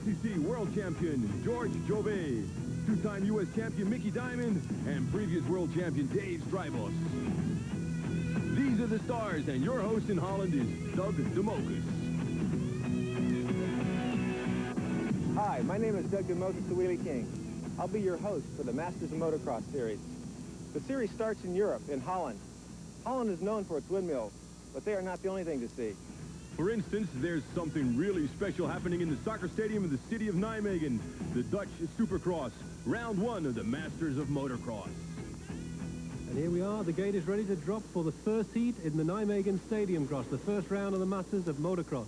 250cc world champion George Jovet, two-time U.S. champion Mickey Diamond, and previous world champion Dave Strybos. These are the stars, and your host in Holland is Doug DeMocus. Hi, my name is Doug DeMocus, the Wheelie King. I'll be your host for the Masters of Motocross series. The series starts in Europe, in Holland. Holland is known for its windmills, but they are not the only thing to see. For instance, there's something really special happening in the soccer stadium in the city of Nijmegen, the Dutch Supercross, round one of the Masters of Motocross. And here we are, the gate is ready to drop for the first heat in the Nijmegen Stadium Cross, the first round of the Masters of Motocross.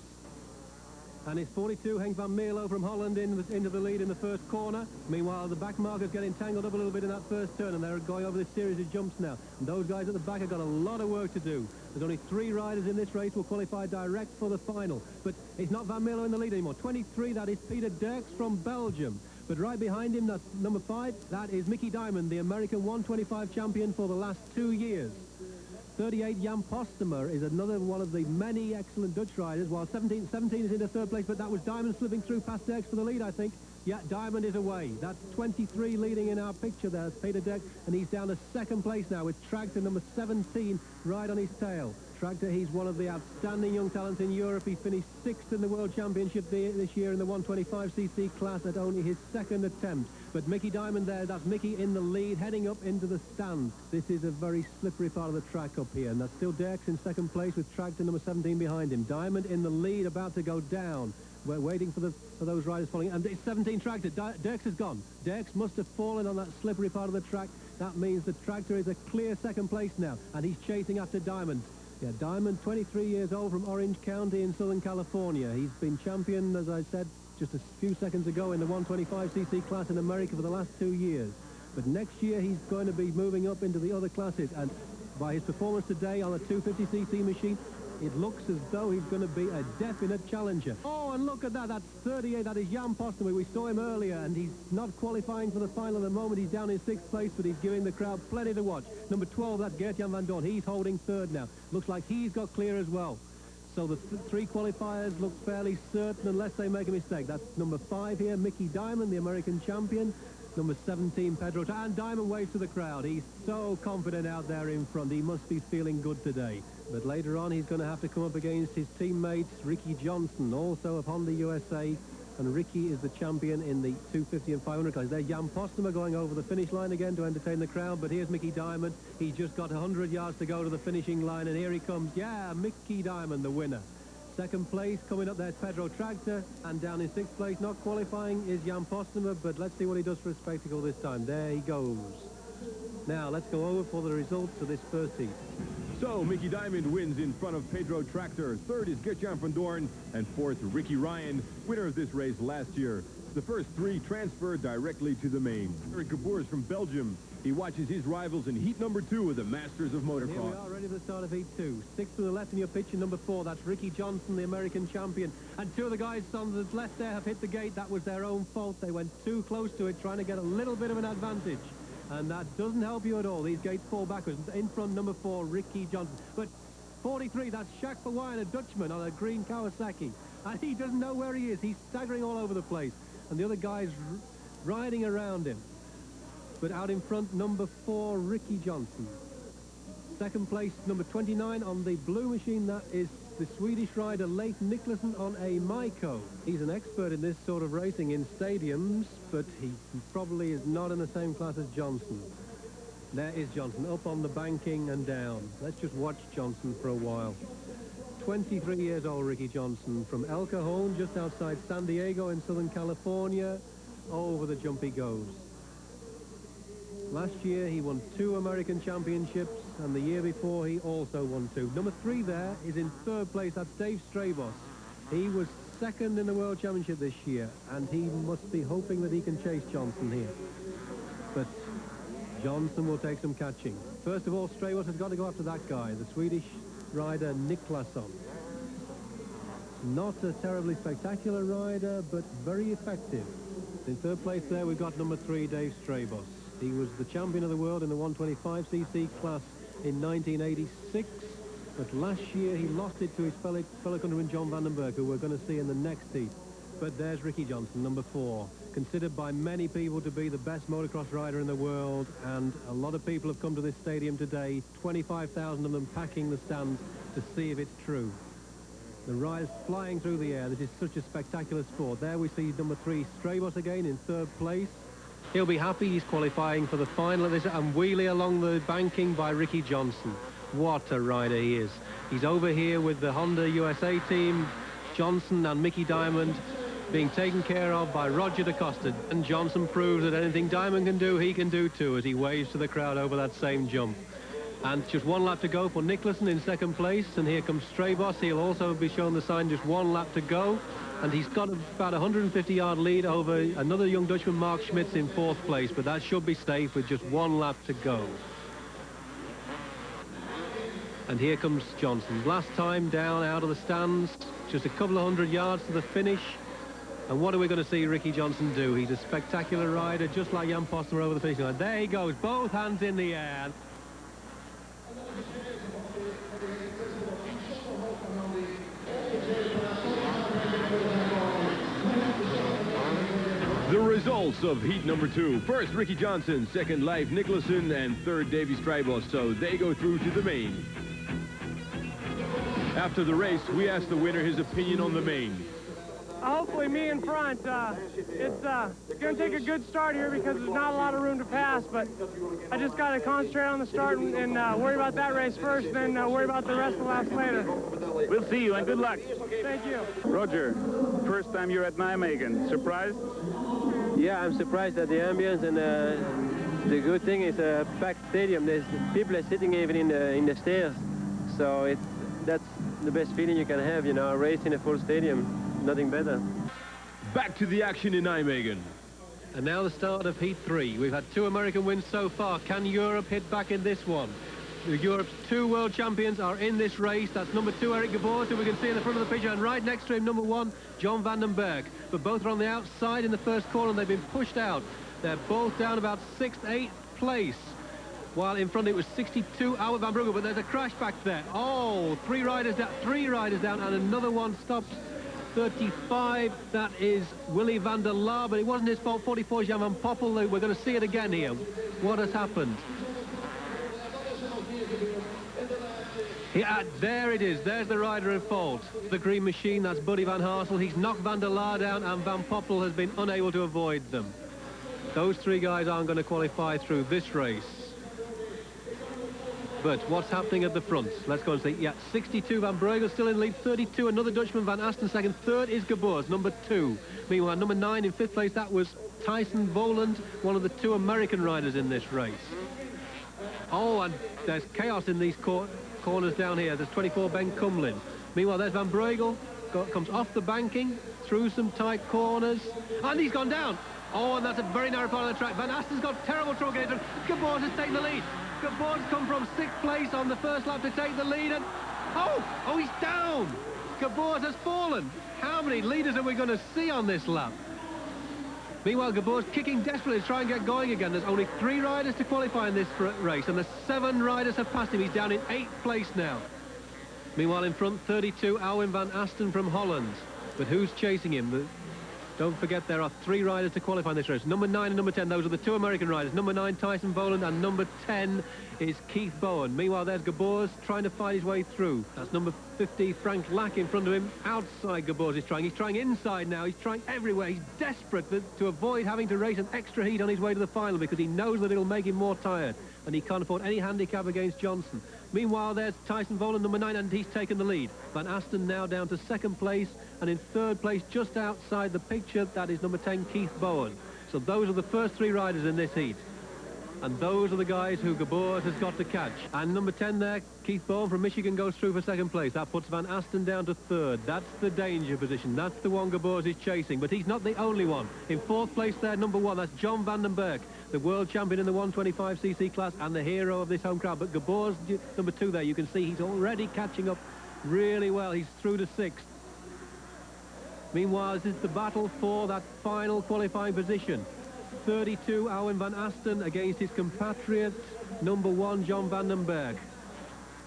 And it's 42, Henk van Mierlo from Holland into the lead in the first corner. Meanwhile, the back markers getting tangled up a little bit in that first turn, and they're going over this series of jumps now. And those guys at the back have got a lot of work to do. There's only 3 riders in this race who will qualify direct for the final. But it's not Van Mierlo in the lead anymore. 23, that is Peter Dirks from Belgium. But right behind him, that's number 5, that is Mickey Diamond, the American 125 champion for the last 2 years. 38, Jan Postema is another one of the many excellent Dutch riders, while 17 is into third place, but that was Diamond slipping through past Dirks for the lead, I think. Yeah, Diamond is away. That's 23 leading in our picture there, Peter Dirks, and he's down to second place now with Tractor number 17 right on his tail. Tractor, he's one of the outstanding young talents in Europe. He finished 6th in the World Championship this year in the 125cc class at only his 2nd attempt. But Mickey Diamond there, that's Mickey in the lead, heading up into the stands. This is a very slippery part of the track up here, and that's still Dirks in second place with Tractor number 17 behind him. Diamond in the lead, about to go down. We're waiting for those riders following, and it's 17 Tractor. Dirks is gone. Dirks must have fallen on that slippery part of the track. That means the Tractor is a clear second place now, and he's chasing after Diamond. Yeah, Diamond, 23 years old from Orange County in Southern California. He's been champion, as I said just a few seconds ago, in the 125cc class in America for the last 2 years. But next year he's going to be moving up into the other classes, and by his performance today on a 250cc machine, it looks as though he's going to be a definite challenger. Oh, and look at that. That's 38. That is Jan Postema. We saw him earlier, and he's not qualifying for the final at the moment. He's down in 6th place, but he's giving the crowd plenty to watch. Number 12, that's Gert-Jan van Dorn. He's holding 3rd now. Looks like he's got clear as well. So the 3 qualifiers look fairly certain unless they make a mistake. That's number 5 here, Mickey Diamond, the American champion. Number 17, Pedro. And Diamond waves to the crowd. He's so confident out there in front. He must be feeling good today. But later on, he's going to have to come up against his teammates, Ricky Johnson, also of Honda USA. And Ricky is the champion in the 250 and 500 class. There's Jan Postema going over the finish line again to entertain the crowd. But here's Mickey Diamond. He's just got 100 yards to go to the finishing line. And here he comes. Yeah, Mickey Diamond, the winner. Second place, coming up there's Pedro Tractor, and down in 6th place, not qualifying, is Jan Postema, but let's see what he does for a spectacle this time. There he goes. Now, let's go over for the results of this first heat. So, Mickey Diamond wins in front of Pedro Tractor. 3rd is Gert-Jan van Dorn, and 4th, Ricky Ryan, winner of this race last year. The first 3 transferred directly to the main. Eric Geboers from Belgium. He watches his rivals in heat number 2 of the Masters of Motocross. Here we are, ready for the start of heat 2. 6th to the left in your picture, number 4. That's Ricky Johnson, the American champion. And 2 of the guys on the left there have hit the gate. That was their own fault. They went too close to it, trying to get a little bit of an advantage. And that doesn't help you at all. These gates fall backwards. In front, number 4, Ricky Johnson. But 43, that's Jacques Verwaayen, a Dutchman on a green Kawasaki. And he doesn't know where he is. He's staggering all over the place. And the other guy's riding around him. But out in front, number 4, Ricky Johnson. Second place, number 29 on the blue machine. That is the Swedish rider Leif Nicholson on a Maiko. He's an expert in this sort of racing in stadiums, but he probably is not in the same class as Johnson. There is Johnson, up on the banking and down. Let's just watch Johnson for a while. 23 years old, Ricky Johnson, from El Cajon, just outside San Diego in Southern California. Over the jump he goes. Last year he won 2 American championships, and the year before he also won 2. Number 3 there is in 3rd place. That's Dave Strybos. He was 2nd in the World Championship this year, and he must be hoping that he can chase Johnson here. But Johnson will take some catching. First of all, Strybos has got to go after that guy, the Swedish rider Nicholson. Not a terribly spectacular rider, but very effective. In 3rd place there, we've got number 3, Dave Strybos. He was the champion of the world in the 125cc class in 1986, but last year he lost it to his fellow countryman John Vandenberg, who we're going to see in the next heat. But there's Ricky Johnson, number 4, considered by many people to be the best motocross rider in the world, and a lot of people have come to this stadium today, 25,000 of them packing the stands to see if it's true. The riders flying through the air. This is such a spectacular sport. There we see number 3, Strabos again in 3rd place. He'll be happy. He's qualifying for the final of this, and wheelie along the banking by Ricky Johnson. What a rider he is. He's over here with the Honda USA team, Johnson and Mickey Diamond, being taken care of by Roger DaCosta. And Johnson proves that anything Diamond can do, he can do too, as he waves to the crowd over that same jump. And just 1 lap to go for Nicholson in 2nd place. And here comes Strabos. He'll also be shown the sign, just 1 lap to go. And he's got about a 150-yard lead over another young Dutchman, Mark Schmitz, in 4th place. But that should be safe with just 1 lap to go. And here comes Johnson. Last time down out of the stands. Just a couple of 100 yards to the finish. And what are we going to see Ricky Johnson do? He's a spectacular rider, just like Jan Postma over the finish line. There he goes, both hands in the air. The results of heat number 2. First, Ricky Johnson. Second, Leif Nicholson. And third, Davy Strabos. So they go through to the main. After the race, we asked the winner his opinion on the main. Hopefully me in front. It's going to take a good start here because there's not a lot of room to pass, but I just got to concentrate on the start and worry about that race first, then worry about the rest of the laps later. We'll see you, and good luck. Thank you. Roger, first time you're at Nijmegen. Surprised? Yeah, I'm surprised at the ambience, and the good thing is a packed stadium. There's people are sitting even in the stairs, so that's the best feeling you can have, you know, a race in a full stadium. Nothing better. Back to the action in Nijmegen. And now the start of heat 3. We've had 2 American wins so far. Can Europe hit back in this one? Europe's 2 world champions are in this race. That's number 2, Eric Gabors, who we can see in the front of the picture, and right next to him, number 1, John van den Berg. But both are on the outside in the first corner, and they've been pushed out. They're both down about 6th, 8th place. While in front it was 62, Albert van Brugge, but there's a crash back there. Oh, 3 riders down, and another one stops. 35, that is Willy van der Laar, but it wasn't his fault. 44 is Jan van Poppel. We're going to see it again here. What has happened? Yeah, there it is. There's the rider in fault. The green machine, that's Buddy van Harsel. He's knocked van der Laar down, and Van Poppel has been unable to avoid them. Those 3 guys aren't going to qualify through this race. But what's happening at the front? Let's go and see. Yeah, 62, Van Breugel still in lead. 32, another Dutchman, Van Asten second. 3rd is Gabors, number 2. Meanwhile, number 9 in 5th place, that was Tyson Voland, one of the 2 American riders in this race. Oh, and there's chaos in these corners down here. There's 24, Ben Cumlin. Meanwhile, there's Van Breugel. Comes off the banking, through some tight corners, and he's gone down. Oh, and that's a very narrow part of the track. Van Asten's got terrible trouble getting through. Gabors has taken the lead. Gabors come from 6th place on the first lap to take the lead, and oh, he's down. Gabors has fallen. How many leaders are we going to see on this lap? Meanwhile, Gabors kicking desperately to try and get going again. There's only 3 riders to qualify in this race, and the 7 riders have passed him. He's down in 8th place now. Meanwhile, in front, 32, Alwyn van Asten from Holland. But who's chasing him? Don't forget, there are 3 riders to qualify in this race. Number 9 and number 10, those are the 2 American riders. Number 9, Tyson Voland, and number 10 is Keith Bowen. Meanwhile, there's Gabors trying to fight his way through. That's number 50, Frank Lack, in front of him. Outside, Gabors is trying. He's trying inside now. He's trying everywhere. He's desperate to avoid having to race an extra heat on his way to the final because he knows that it'll make him more tired, and he can't afford any handicap against Johnson. Meanwhile, there's Tyson Voland, number 9, and he's taken the lead. Van Asten now down to 2nd place, and in 3rd place, just outside the picture, that is number 10, Keith Bowen. So those are the first 3 riders in this heat. And those are the guys who Gabors has got to catch. And number 10 there, Keith Bowen from Michigan, goes through for 2nd place. That puts Van Asten down to 3rd. That's the danger position. That's the one Gabors is chasing. But he's not the only one. In 4th place there, number 1, that's John van den Berg, the world champion in the 125cc class and the hero of this home crowd. But Gabors, number 2 there, you can see he's already catching up really well. He's through to 6th. Meanwhile, this is the battle for that final qualifying position. 32, Alwyn van Asten against his compatriot, number 1, John van den Berg.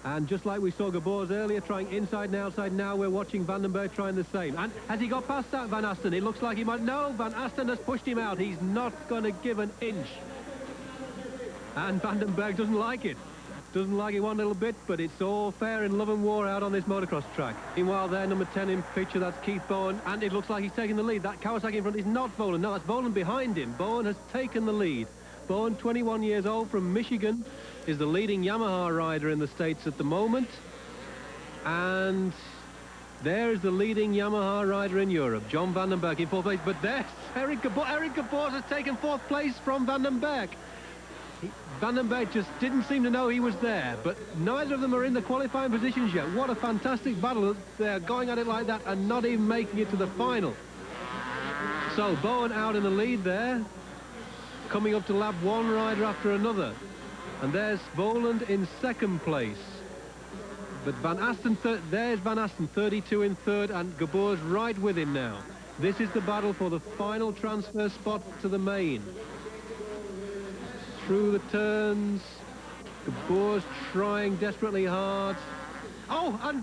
And just like we saw Gabors earlier trying inside and outside, now we're watching Vandenberg trying the same. And has he got past that, Van Asten? It looks like he might. No, Van Asten has pushed him out. He's not going to give an inch. And Vandenberg doesn't like it. Doesn't like it one little bit, but it's all fair in love and war out on this motocross track. Meanwhile, there, number 10 in picture, that's Keith Bowen, and it looks like he's taking the lead. That Kawasaki in front is not Bowen. No, it's Bowen behind him. Bowen has taken the lead. Bowen, 21 years old, from Michigan, is the leading Yamaha rider in the States at the moment. And there is the leading Yamaha rider in Europe, John Vandenberg, in fourth place. But there's Eric Gabors. Eric Gabors has taken fourth place from Vandenberg. Vandenberg just didn't seem to know he was there, but neither of them are in the qualifying positions yet. What a fantastic battle. They're going at it like that and not even making it to the final. So Bowen out in the lead there, coming up to lap one rider after another. And there's Voland in second place. But Van Asten, there's Van Asten, 32 in third, and Gabors right with him now. This is the battle for the final transfer spot to the main. Through the turns, Gabors trying desperately hard. Oh, and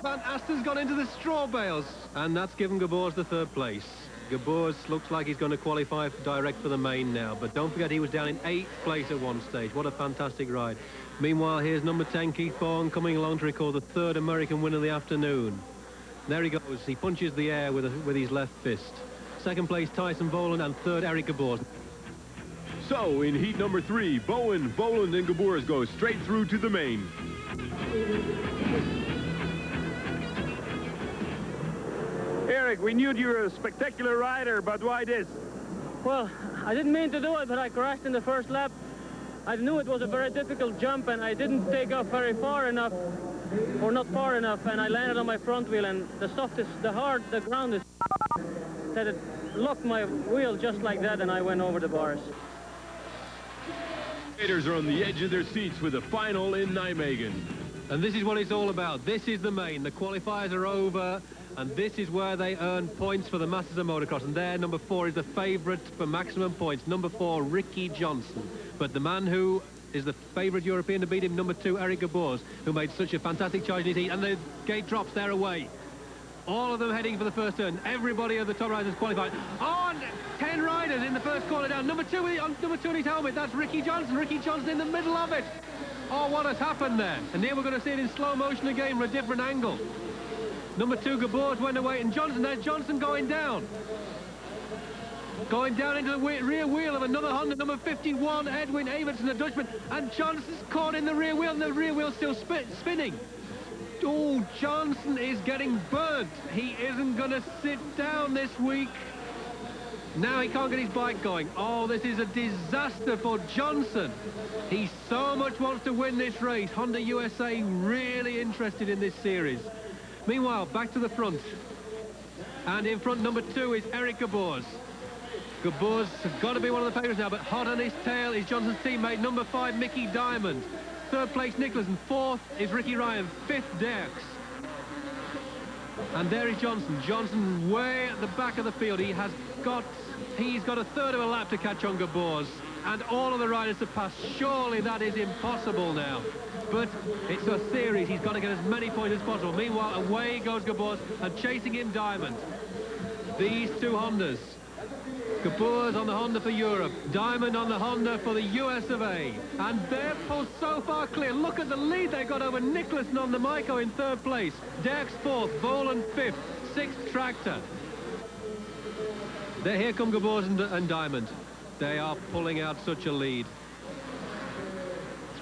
Van Asten's gone into the straw bales. And that's given Gabors the third place. Gabors looks like he's going to qualify direct for the main now. But don't forget, he was down in 8th place at one stage. What a fantastic ride. Meanwhile, here's number 10, Keith Bowen, coming along to record the third American win of the afternoon. There he goes. He punches the air with his left fist. Second place, Tyson Voland, and third, Eric Gabors. So, in heat number 3, Bowen, Voland, and Gabors go straight through to the main. Eric, we knew you were a spectacular rider, but why this? Well, I didn't mean to do it, but I crashed in the first lap. I knew it was a very difficult jump, and I didn't take off very far enough, or not far enough, and I landed on my front wheel, and the ground is that it locked my wheel just like that, and I went over the bars. Skaters are on the edge of their seats with the final in Nijmegen. And this is what it's all about. This is the main. The qualifiers are over, and this is where they earn points for the Masters of Motocross. And there, number 4 is the favourite for maximum points. Number 4, Ricky Johnson. But the man who is the favourite European to beat him, number 2, Eric Gabors, who made such a fantastic charge in his heat. And the gate drops, they're away. All of them heading for the first turn. Everybody of the top riders qualified. On 10 riders in the first corner down. Number 2 in his helmet. That's Ricky Johnson. Ricky Johnson in the middle of it. Oh, what has happened there? And here we're going to see it in slow motion again from a different angle. Number 2, Gabors, went away, and Johnson. There's Johnson going down. Going down into the rear wheel of another Honda, number 51, Edwin Evertson, a Dutchman. And Johnson's caught in the rear wheel, and the rear wheel's still spinning. Oh, Johnson is getting burnt. He isn't going to sit down this week. Now he can't get his bike going. Oh, this is a disaster for Johnson. He so much wants to win this race. Honda USA really interested in this series. Meanwhile, back to the front. And in front, number 2 is Eric Gabors. Gabors has got to be one of the favourites now, but hot on his tail is Johnson's teammate, number 5, Mickey Diamond. Third place, Nicholas, and 4th is Ricky Ryan, 5th, Derks. And there is Johnson. Johnson way at the back of the field. He's got a third of a lap to catch on Gabors, and all of the riders to pass. Surely that is impossible now. But it's a series. He's got to get as many points as possible. Meanwhile, away goes Gabors, and chasing him, Diamond. These two Hondas. Gabors on the Honda for Europe, Diamond on the Honda for the US of A. And they're pulled so far clear. Look at the lead they've got over Nicholson on the Maiko in 3rd place. Derks 4th, Voland 5th, 6th Tractor. There, here come Gabors and Diamond. They are pulling out such a lead.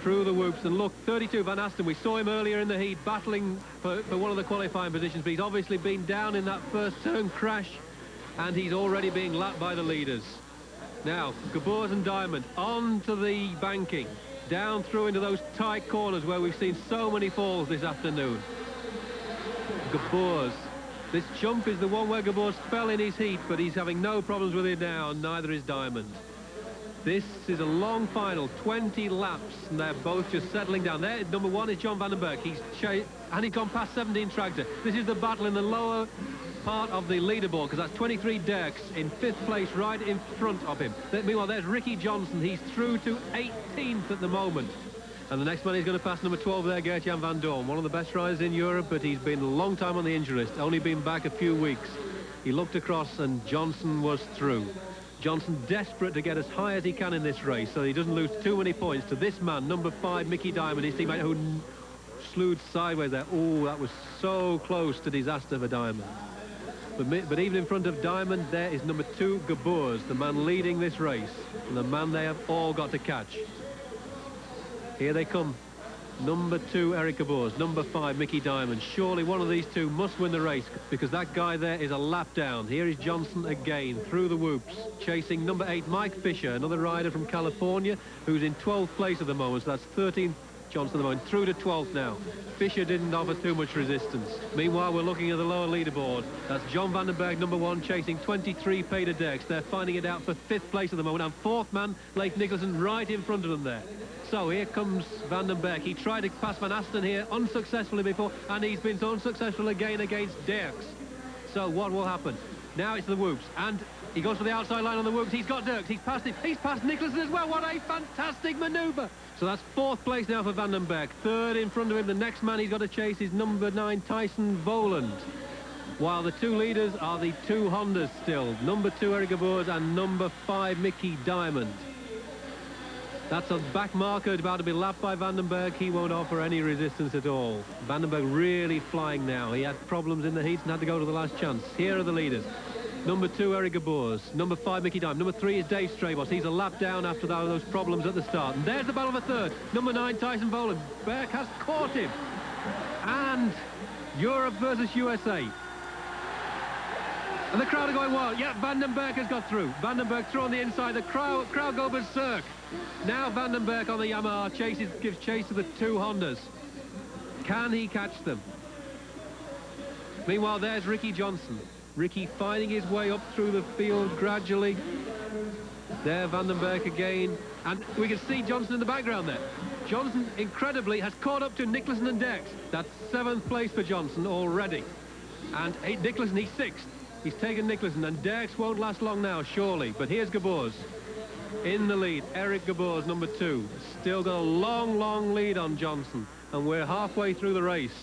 Through the whoops, and look, 32, Van Asten. We saw him earlier in the heat battling for one of the qualifying positions, but he's obviously been down in that first turn crash, and he's already being lapped by the leaders. Now, Gabors and Diamond onto the banking, down through into those tight corners where we've seen so many falls this afternoon. Gabors. This jump is the one where Gabors fell in his heat, but he's having no problems with it now, and neither is Diamond. This is a long final, 20 laps, and they're both just settling down. There, number 1 is John Vandenberg. He's gone past 17 Tractor. This is the battle in the lower part of the leaderboard, because that's 23 Derks in 5th place, right in front of him. Meanwhile, there's Ricky Johnson. He's through to 18th at the moment. And the next man he's going to pass, number 12 there, Gert-Jan van Dorn. One of the best riders in Europe, but he's been a long time on the injury list, only been back a few weeks. He looked across and Johnson was through. Johnson desperate to get as high as he can in this race so he doesn't lose too many points to this man, number 5, Mickey Diamond, his teammate, who slewed sideways there. Oh, that was so close to disaster for Diamond. But even in front of Diamond, there is number 2, Geboers, the man leading this race, and the man they have all got to catch. Here they come. Number 2, Eric Geboers. Number 5, Mickey Diamond. Surely one of these two must win the race because that guy there is a lap down. Here is Johnson again through the whoops, chasing number 8, Mike Fisher, another rider from California who's in 12th place at the moment. So that's 13th Johnson at the moment, through to 12th now. Fisher didn't offer too much resistance. Meanwhile, we're looking at the lower leaderboard. That's John Vandenberg, number 1, chasing 23 Peter Dex. They're finding it out for 5th place at the moment. And 4th man, Leif Nicholson, right in front of them there. So here comes Vandenberg. He tried to pass Van Asten here unsuccessfully before, and he's been so unsuccessful again against Dirks. So what will happen? Now it's the whoops, and he goes for the outside line on the whoops. He's got Dirks. He's passed him. He's passed Nicholson as well. What a fantastic manoeuvre. So that's 4th place now for Vandenberg. 3rd in front of him. The next man he's got to chase is number 9, Tyson Voland. While the 2 leaders are the 2 Hondas still. Number 2, Eric Geboers, and number 5, Mickey Diamond. That's a back marker about to be lapped by Vandenberg. He won't offer any resistance at all. Vandenberg really flying now. He had problems in the heats and had to go to the last chance. Here are the leaders. Number 2, Eric Geboers. Number 5, Mickey Diamond. Number 3 is Dave Strabos. He's a lap down after those problems at the start. And there's the battle of a 3rd. Number 9, Tyson Voland. Berg has caught him. And Europe versus USA. And the crowd are going wild. Yeah, Vandenberg has got through. Vandenberg through on the inside. The crowd go berserk. Now Vandenberg on the Yamaha gives chase to the 2 Hondas. Can he catch them? Meanwhile, there's Ricky Johnson. Ricky finding his way up through the field gradually. There, Vandenberg again. And we can see Johnson in the background there. Johnson, incredibly, has caught up to Nicholson and Dex. That's 7th place for Johnson already. And Nicholson, he's 6th. He's taken Nicholson, and Dex won't last long now, surely. But here's Geboers in the lead. Eric Geboers, number 2. Still got a long, long lead on Johnson. And we're halfway through the race.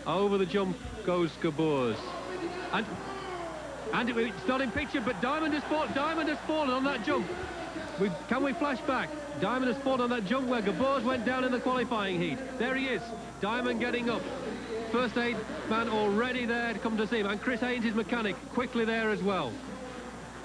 Over the jump goes Geboers. And it's not in picture, but Diamond has fallen on that jump. Can we flash back? Diamond has fallen on that jump where Geboers went down in the qualifying heat. There he is. Diamond getting up. First aid man already there to come to see him. And Chris Haynes, his mechanic, quickly there as well.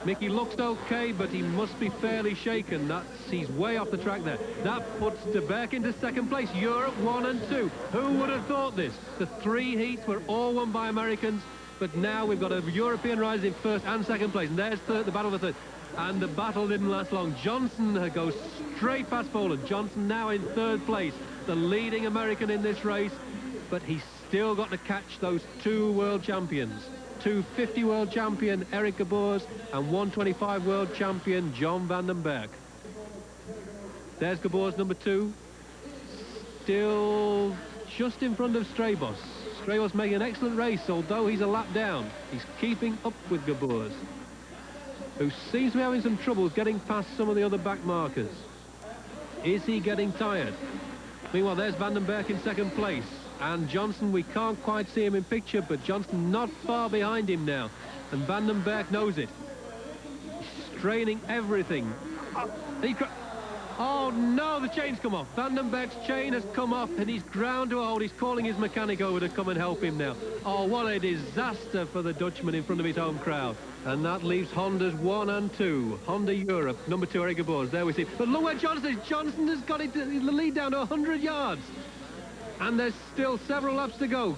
Mickey looks okay, but he must be fairly shaken. He's way off the track there. That puts De Berk into 2nd place. Europe 1 and 2. Who would have thought this? The 3 heats were all won by Americans, but now we've got a European rider in 1st and 2nd place. And there's the battle of the 3rd. And the battle didn't last long. Johnson goes straight past Voland. Johnson now in 3rd place, the leading American in this race, but he's still got to catch those 2 world champions. 250 world champion Eric Geboers and 125 world champion John Vandenberg. There's Geboers, number 2, still just in front of Strabos. Strabos making an excellent race, although he's a lap down. He's keeping up with Geboers, who seems to be having some troubles getting past some of the other back markers. Is he getting tired? Meanwhile, there's Vandenberg in 2nd place. And Johnson, we can't quite see him in picture, but Johnson not far behind him now. And Vandenberg knows it. He's straining everything. Oh no, the chain's come off. Vandenberg's chain has come off and he's ground to a hold. He's calling his mechanic over to come and help him now. Oh, what a disaster for the Dutchman in front of his home crowd. And that leaves Hondas 1 and 2. Honda Europe, number 2, Eric Geboers. There we see. But look where Johnson is. Johnson has got the lead down to 100 yards. And there's still several laps to go.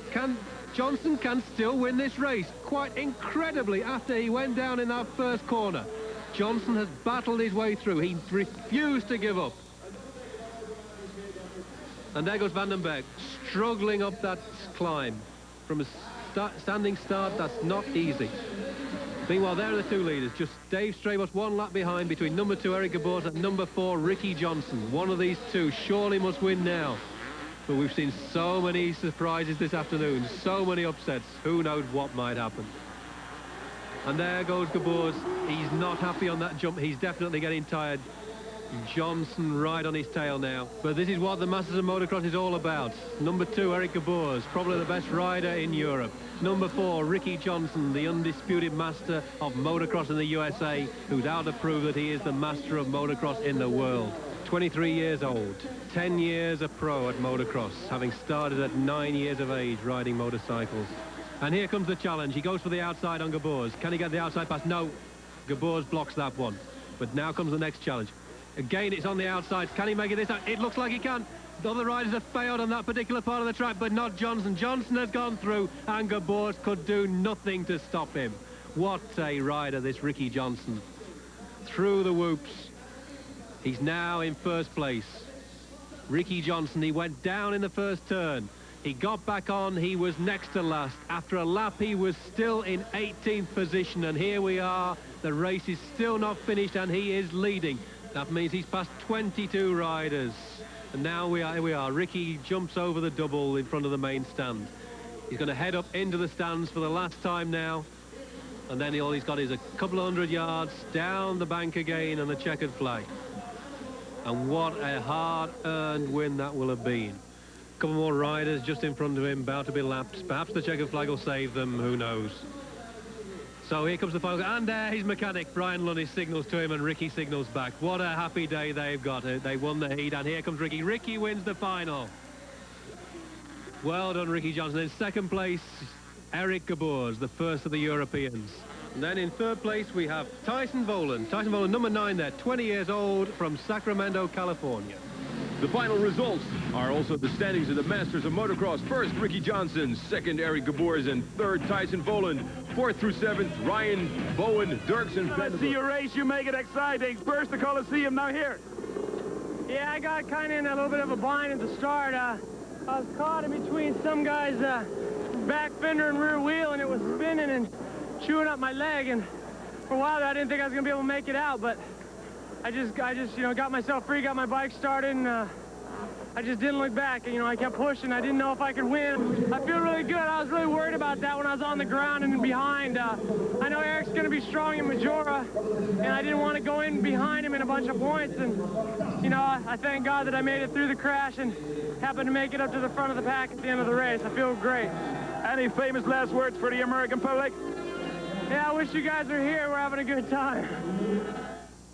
Johnson can still win this race, quite incredibly, after he went down in that 1st corner. Johnson has battled his way through. He refused to give up. And there goes Vandenberg, struggling up that climb. From a standing start, that's not easy. Meanwhile, there are the 2 leaders, just Dave Strabos 1 lap behind between number 2, Eric Geboers, and number 4, Ricky Johnson. One of these 2 surely must win now. But we've seen so many surprises this afternoon, so many upsets. Who knows what might happen? And there goes Geboers. He's not happy on that jump. He's definitely getting tired. Johnson right on his tail now. But this is what the Masters of Motocross is all about. Number 2, Eric Gabors, probably the best rider in Europe. Number 4, Ricky Johnson, the undisputed master of motocross in the USA, who's out to prove that he is the master of motocross in the world. 23 years old, 10 years a pro at motocross, having started at 9 years of age riding motorcycles. And here comes the challenge. He goes for the outside on Gabors. Can he get the outside pass? No. Gabors blocks that one. But now comes the next challenge. Again, it's on the outside. Can he make it this time? It looks like he can. The other riders have failed on that particular part of the track, but not Johnson. Johnson has gone through, and Gabors could do nothing to stop him. What a rider, this Ricky Johnson. Through the whoops. He's now in first place. Ricky Johnson, he went down in the first turn. He got back on, he was next to last. After a lap, he was still in 18th position, and here we are. The race is still not finished, and he is leading. That means he's passed 22 riders. And now here we are. Ricky jumps over the double in front of the main stand. He's going to head up into the stands for the last time now. And then all he's got is a couple of 100 yards down the bank again and the checkered flag. And what a hard-earned win that will have been. A couple more riders just in front of him, about to be lapped. Perhaps the checkered flag will save them, who knows. So here comes the final, and there his mechanic, Brian Lunny, signals to him, and Ricky signals back. What a happy day they've got. They won the heat, and here comes Ricky. Ricky wins the final. Well done, Ricky Johnson. In second place, Eric Gabors, the first of the Europeans. And then in third place, we have Tyson Voland. Tyson Voland, number 9 there, 20 years old, from Sacramento, California. The final results are also the standings of the Masters of Motocross. First, Ricky Johnson. Second, Eric Gabors. And third, Tyson Voland. 4th through 7th, Ryan, Bowen, Dirks, and Let's see your race. You make it exciting. First, the Coliseum. Now here. Yeah, I got kind of in a little bit of a bind at the start. I was caught in between some guy's back fender and rear wheel, and it was spinning and chewing up my leg. And for a while, I didn't think I was going to be able to make it out, but I just, you know, got myself free, got my bike started, and I just didn't look back. You know, I kept pushing. I didn't know if I could win. I feel really good. I was really worried about that when I was on the ground and behind. I know Eric's going to be strong in Majora, and I didn't want to go in behind him in a bunch of points. And, you know, I thank God that I made it through the crash and happened to make it up to the front of the pack at the end of the race. I feel great. Any famous last words for the American public? Yeah, I wish you guys were here. We're having a good time.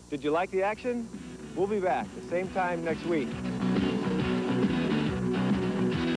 Did you like the action? We'll be back the same time next week.